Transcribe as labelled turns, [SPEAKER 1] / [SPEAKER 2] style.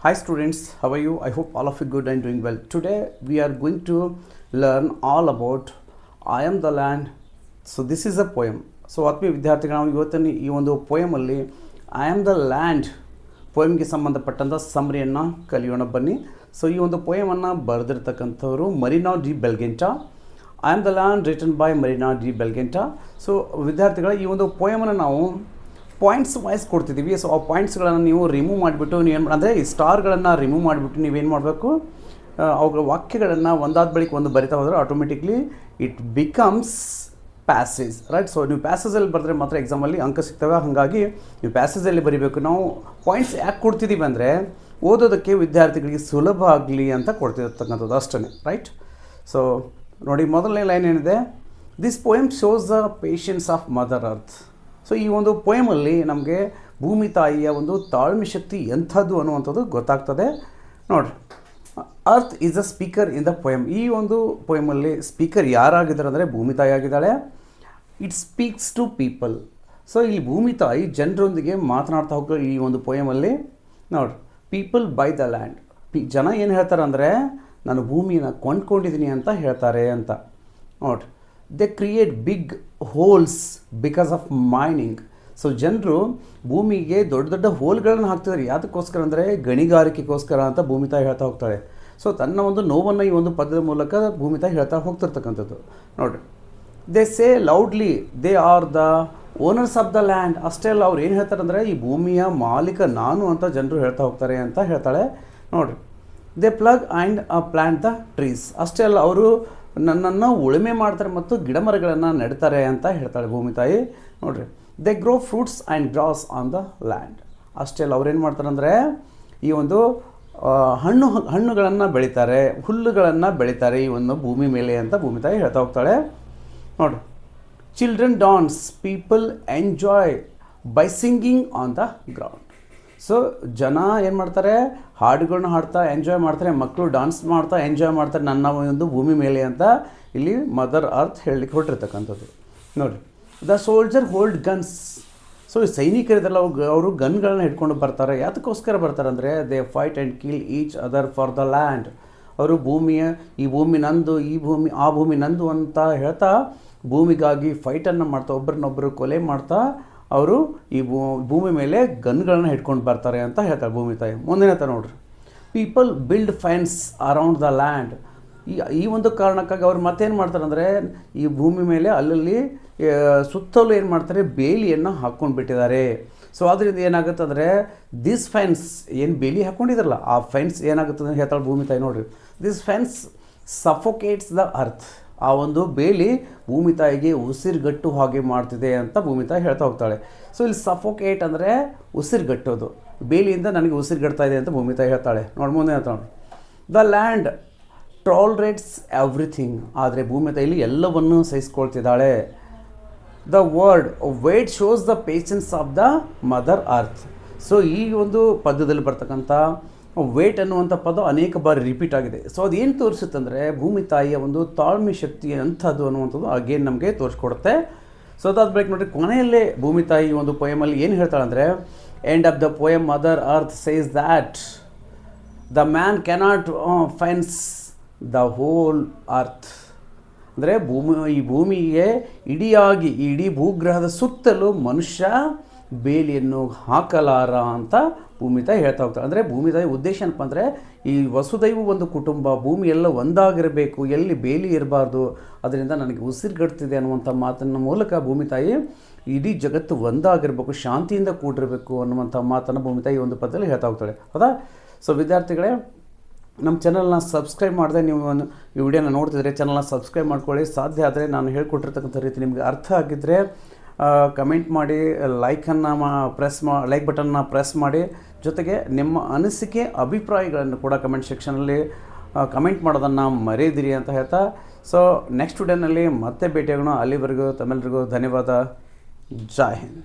[SPEAKER 1] Hi students, how are you? I hope all of you good and doing well. Today we are going to learn all about I am the land. So this is a poem. So ಆತ್ಮೀಯ ವಿದ್ಯಾರ್ಥಿಗಳು ನಾವು ಇವತ್ತಿನ ಈ ಒಂದು ಪೋಯಮಲ್ಲಿ I am the land ಪೋಯಮ್ಗೆ ಸಂಬಂಧಪಟ್ಟಂಥ ಸಮರಿಯನ್ನು ಕಲಿಯೋಣ ಬನ್ನಿ. ಸೊ ಈ ಒಂದು ಪೋಯಮನ್ನು ಬರೆದಿರ್ತಕ್ಕಂಥವರು Marina de Bellagente. I am the land written by Marina de Bellagente. So ವಿದ್ಯಾರ್ಥಿಗಳ ಈ ಒಂದು ಪೋಯಮನ್ನು ನಾವು ಪಾಯಿಂಟ್ಸ್ ವೈಸ್ ಕೊಡ್ತಿದ್ದೀವಿ. ಸೊ ಆ ಪಾಯಿಂಟ್ಸ್ಗಳನ್ನು ನೀವು ರಿಮೂವ್ ಮಾಡಿಬಿಟ್ಟು ನೀವೇನು ಅಂದರೆ ಈ ಸ್ಟಾರ್ಗಳನ್ನು ರಿಮೂವ್ ಮಾಡಿಬಿಟ್ಟು ನೀವೇನು ಮಾಡಬೇಕು, ಅವುಗಳ ವಾಕ್ಯಗಳನ್ನು ಒಂದಾದ ಬಳಿಕ ಒಂದು ಬರಿತಾ ಹೋದರೆ automatically it becomes passage, right. So ನೀವು ಪ್ಯಾಸೇಜಲ್ಲಿ ಬರೆದ್ರೆ ಮಾತ್ರ ಎಕ್ಸಾಮಲ್ಲಿ ಅಂಕ ಸಿಗ್ತವೆ. ಹಾಗಾಗಿ ನೀವು ಪ್ಯಾಸೇಜಲ್ಲಿ ಬರೀಬೇಕು. ನಾವು ಪಾಯಿಂಟ್ಸ್ ಯಾಕೆ ಕೊಡ್ತಿದ್ದೀವಿ ಅಂದರೆ ಓದೋದಕ್ಕೆ ವಿದ್ಯಾರ್ಥಿಗಳಿಗೆ ಸುಲಭ ಆಗಲಿ ಅಂತ ಕೊಡ್ತಿರ್ತಕ್ಕಂಥದ್ದು ಅಷ್ಟೇ, ರೈಟ್. ಸೊ ನೋಡಿ, ಮೊದಲನೇ ಲೈನ್ ಏನಿದೆ, this poem shows the patience of mother earth. So ಈ ಒಂದು ಪೋಯಮಲ್ಲಿ ನಮಗೆ ಭೂಮಿ ತಾಯಿಯ ಒಂದು ತಾಳ್ಮೆ ಶಕ್ತಿ ಎಂಥದ್ದು ಅನ್ನುವಂಥದ್ದು ಗೊತ್ತಾಗ್ತದೆ. ನೋಡಿರಿ, earth is a speaker in the poem. ಈ ಒಂದು ಪೋಯಮಲ್ಲಿ ಸ್ಪೀಕರ್ ಯಾರಾಗಿದ್ದಾರೆ ಅಂದರೆ ಭೂಮಿ ತಾಯಿ ಆಗಿದ್ದಾಳೆ. It speaks to people. So ಇಲ್ಲಿ ಭೂಮಿ ತಾಯಿ ಜನರೊಂದಿಗೆ ಮಾತನಾಡ್ತಾ ಹೋಗ್ತಾರೆ ಈ ಒಂದು ಪೋಯಮಲ್ಲಿ. ನೋಡಿರಿ, ಪೀಪಲ್ ಬೈ ದ ಲ್ಯಾಂಡ್. ಜನ ಏನು ಹೇಳ್ತಾರೆ ಅಂದರೆ ನಾನು ಭೂಮಿಯನ್ನು ಕೊಂಡ್ಕೊಂಡಿದ್ದೀನಿ ಅಂತ ಹೇಳ್ತಾರೆ ಅಂತ. ನೋಡಿರಿ, they create big holes because of mining. So ಜನರು ಭೂಮಿಗೆ ದೊಡ್ಡ ದೊಡ್ಡ ಹೋಲ್ಗಳನ್ನು ಹಾಕ್ತಿದ್ದಾರೆ. ಯಾವುದಕ್ಕೋಸ್ಕರ ಅಂದರೆ ಗಣಿಗಾರಿಕೆಗೋಸ್ಕರ ಅಂತ ಭೂಮಿ ತಾಯಿ ಹೇಳ್ತಾ ಹೋಗ್ತಾಳೆ. ಸೊ ತನ್ನ ಒಂದು ನೋವನ್ನು ಈ ಒಂದು ಪದದ ಮೂಲಕ ಭೂಮಿ ತಾಯಿ ಹೇಳ್ತಾ ಹೋಗ್ತಿರ್ತಕ್ಕಂಥದ್ದು. ನೋಡಿರಿ, they say loudly they are the owners of the land. ಅಷ್ಟೇ ಅಲ್ಲ, ಅವ್ರು ಏನು ಹೇಳ್ತಾರೆ ಅಂದರೆ ಈ ಭೂಮಿಯ ಮಾಲೀಕ ನಾನು ಅಂತ ಜನರು ಹೇಳ್ತಾ ಹೋಗ್ತಾರೆ ಅಂತ ಹೇಳ್ತಾಳೆ. ನೋಡಿರಿ, they plug and plant the trees. ಅಷ್ಟೇ ಅಲ್ಲ, ಅವರು ನನ್ನನ್ನು ಉಳುಮೆ ಮಾಡ್ತಾರೆ ಮತ್ತು ಗಿಡ ಮರಗಳನ್ನು ನೆಡ್ತಾರೆ ಅಂತ ಹೇಳ್ತಾಳೆ ಭೂಮಿ ತಾಯಿ. ನೋಡಿರಿ, they grow fruits and grass on the land. ಅಷ್ಟೇ ಅಲ್ಲ, ಅವ್ರೇನು ಮಾಡ್ತಾರೆ ಅಂದರೆ ಈ ಒಂದು ಹಣ್ಣುಗಳನ್ನು ಬೆಳೀತಾರೆ, ಹುಲ್ಲುಗಳನ್ನು ಬೆಳೀತಾರೆ ಈ ಒಂದು ಭೂಮಿ ಮೇಲೆ ಅಂತ ಭೂಮಿ ತಾಯಿ ಹೇಳ್ತಾ ಹೋಗ್ತಾಳೆ. ನೋಡಿ, children dance, people enjoy by singing on the ground. So ಜನ ಏನು ಮಾಡ್ತಾರೆ, ಹಾಡುಗಳನ್ನ ಹಾಡ್ತಾ ಎಂಜಾಯ್ ಮಾಡ್ತಾರೆ, ಮಕ್ಕಳು ಡಾನ್ಸ್ ಮಾಡ್ತಾ ಎಂಜಾಯ್ ಮಾಡ್ತಾರೆ ನನ್ನ ಒಂದು ಭೂಮಿ ಮೇಲೆ ಅಂತ ಇಲ್ಲಿ ಮದರ್ ಅರ್ತ್ ಹೇಳಲಿಕ್ಕೆ ಹೊರಟಿರ್ತಕ್ಕಂಥದ್ದು. ನೋಡಿ, the soldier hold guns. So ಈ ಸೈನಿಕರಿದೆಲ್ಲ ಅವರು ಗನ್ಗಳನ್ನ ಹಿಡ್ಕೊಂಡು ಬರ್ತಾರೆ. ಯಾತಕ್ಕೋಸ್ಕರ ಬರ್ತಾರೆ ಅಂದರೆ they fight and kill each other for the land. ಅವರು ಈ ಭೂಮಿ ನಂದು, ಆ ಭೂಮಿ ನಂದು ಅಂತ ಹೇಳ್ತಾ ಭೂಮಿಗಾಗಿ ಫೈಟನ್ನು ಮಾಡ್ತಾ ಒಬ್ಬರನ್ನೊಬ್ಬರು ಕೊಲೆ ಮಾಡ್ತಾ ಅವರು ಈ ಭೂಮಿ ಮೇಲೆ ಗನ್ಗಳನ್ನ ಹಿಡ್ಕೊಂಡು ಬರ್ತಾರೆ ಅಂತ ಹೇಳ್ತಾರೆ ಭೂಮಿ ತಾಯಿ. ಮುಂದಿನ ನೋಡ್ರಿ, people build fence around the land. ಈ ಒಂದು ಕಾರಣಕ್ಕಾಗಿ ಅವ್ರು ಮತ್ತೇನು ಮಾಡ್ತಾರೆ ಅಂದರೆ ಈ ಭೂಮಿ ಮೇಲೆ ಅಲ್ಲಲ್ಲಿ ಸುತ್ತಲೂ ಏನು ಮಾಡ್ತಾರೆ, ಬೇಲಿಯನ್ನು ಹಾಕ್ಕೊಂಡು ಬಿಟ್ಟಿದ್ದಾರೆ. ಸೊ ಅದರಿಂದ ಏನಾಗುತ್ತೆ ಅಂದರೆ ದಿಸ್ ಫೆನ್ಸ್ ಏನು ಬೇಲಿ ಹಾಕ್ಕೊಂಡಿದ್ರಲ್ಲ ಆ ಫೆನ್ಸ್ ಏನಾಗುತ್ತೆ ಅಂತ ಹೇಳ್ತಾಳೆ ಭೂಮಿ ತಾಯಿ. ನೋಡಿರಿ, ದಿಸ್ ಫೆನ್ಸ್ ಸಫೋಕೇಟ್ಸ್ ದ ಅರ್ತ್. ಆ ಒಂದು ಬೇಲಿ ಭೂಮಿ ತಾಯಿಗೆ ಉಸಿರುಗಟ್ಟು ಹಾಗೆ ಮಾಡ್ತಿದೆ ಅಂತ ಭೂಮಿ ತಾಯಿ ಹೇಳ್ತಾ ಹೋಗ್ತಾಳೆ. ಸೊ ಇಲ್ಲಿ ಸಫೋಕೇಟ್ ಅಂದರೆ ಉಸಿರುಗಟ್ಟೋದು, ಬೇಲಿಯಿಂದ ನನಗೆ ಉಸಿರುಗಟ್ತಾ ಇದೆ ಅಂತ ಭೂಮಿ ತಾಯಿ ಹೇಳ್ತಾಳೆ. ನೋಡಿ, ಮುಂದೆ ಹೇಳ್ತಾಳೆ, ದ ಲ್ಯಾಂಡ್ ಟಾಲರೇಟ್ಸ್ ಎವ್ರಿಥಿಂಗ್. ಆದರೆ ಭೂಮಿ ತಾಯಿಲಿ ಎಲ್ಲವನ್ನೂ ಸಹಿಸ್ಕೊಳ್ತಿದ್ದಾಳೆ. The word wait shows the patience of the mother earth. So ಈ ಒಂದು ಪದ್ಯದಲ್ಲಿ ಬರ್ತಕ್ಕಂಥ ವೇಟ್ ಅನ್ನುವಂಥ ಪದ ಅನೇಕ ಬಾರಿ ರಿಪೀಟ್ ಆಗಿದೆ. ಸೊ ಅದೇನು ತೋರಿಸುತ್ತೆ ಅಂದರೆ ಭೂಮಿ ತಾಯಿಯ ಒಂದು ತಾಳ್ಮೆ ಶಕ್ತಿ ಅಂಥದ್ದು ಅನ್ನುವಂಥದ್ದು ಅಗೇನ್ ನಮಗೆ ತೋರಿಸ್ಕೊಡುತ್ತೆ. ಸೊ ಅದಾದ ಬಳಿಕ ನೋಡಿರಿ, ಕೊನೆಯಲ್ಲೇ ಭೂಮಿ ತಾಯಿ ಒಂದು ಪೋಯಮಲ್ಲಿ ಏನು ಹೇಳ್ತಾಳೆ ಅಂದರೆ end of the poem mother earth says that the man cannot fence the whole earth. ಅಂದರೆ ಈ ಭೂಮಿಗೆ ಇಡೀ ಭೂಗ್ರಹದ ಸುತ್ತಲೂ ಮನುಷ್ಯ ಬೇಲಿಯನ್ನು ಹಾಕಲಾರ ಅಂತ ಭೂಮಿ ತಾಯಿ ಹೇಳ್ತಾ ಹೋಗ್ತಾರೆ. ಅಂದರೆ ಭೂಮಿ ತಾಯಿ ಉದ್ದೇಶ ಏನಪ್ಪ ಅಂದರೆ ಈ ವಸುದೈವ ಒಂದು ಕುಟುಂಬ, ಭೂಮಿ ಎಲ್ಲ ಒಂದಾಗಿರಬೇಕು, ಎಲ್ಲಿ ಬೇಲಿ ಇರಬಾರ್ದು, ಅದರಿಂದ ನನಗೆ ಉಸಿರುಗಟ್ತಿದೆ ಅನ್ನುವಂಥ ಮಾತನ್ನ ಮೂಲಕ ಭೂಮಿ ತಾಯಿ ಇಡೀ ಜಗತ್ತು ಒಂದಾಗಿರಬೇಕು, ಶಾಂತಿಯಿಂದ ಕೂಡಿರಬೇಕು ಅನ್ನುವಂಥ ಮಾತನ್ನು ಭೂಮಿ ತಾಯಿ ಒಂದು ಪದದಲ್ಲಿ ಹೇಳ್ತಾ ಹೋಗ್ತಾಳೆ, ಹೌದಾ. ಸೊ ವಿದ್ಯಾರ್ಥಿಗಳೇ, ನಮ್ಮ ಚಾನಲ್ನ ಸಬ್ಸ್ಕ್ರೈಬ್ ಮಾಡಿದೆ ನೀವು ಈ ವಿಡಿಯೋನ ನೋಡ್ತಿದ್ರೆ ಚಾನಲ್ನ ಸಬ್ಸ್ಕ್ರೈಬ್ ಮಾಡ್ಕೊಳ್ಳಿ. ಸಾಧ್ಯ ಆದರೆ ನಾನು ಹೇಳ್ಕೊಟ್ಟಿರ್ತಕ್ಕಂಥ ರೀತಿ ನಿಮಗೆ ಅರ್ಥ ಆಗಿದ್ದರೆ ಕಮೆಂಟ್ ಮಾಡಿ, ಲೈಕ್ ಬಟನ್ನ ಪ್ರೆಸ್ ಮಾಡಿ. ಜೊತೆಗೆ ನಿಮ್ಮ ಅನಿಸಿಕೆ ಅಭಿಪ್ರಾಯಗಳನ್ನು ಕೂಡ ಕಮೆಂಟ್ ಸೆಕ್ಷನಲ್ಲಿ ಕಮೆಂಟ್ ಮಾಡೋದನ್ನು ಮರೆಯದಿರಿ ಅಂತ ಹೇಳ್ತಾ, ಸೊ ನೆಕ್ಸ್ಟ್ ವಿಡಿಯೋನಲ್ಲಿ ಮತ್ತೆ ಭೇಟಿಯಾಗೋಣ. ಅಲ್ಲಿವರೆಗೂ ತಮ್ಮೆಲ್ಲರಿಗೂ ಧನ್ಯವಾದ. ಜೈ ಹಿಂದ್.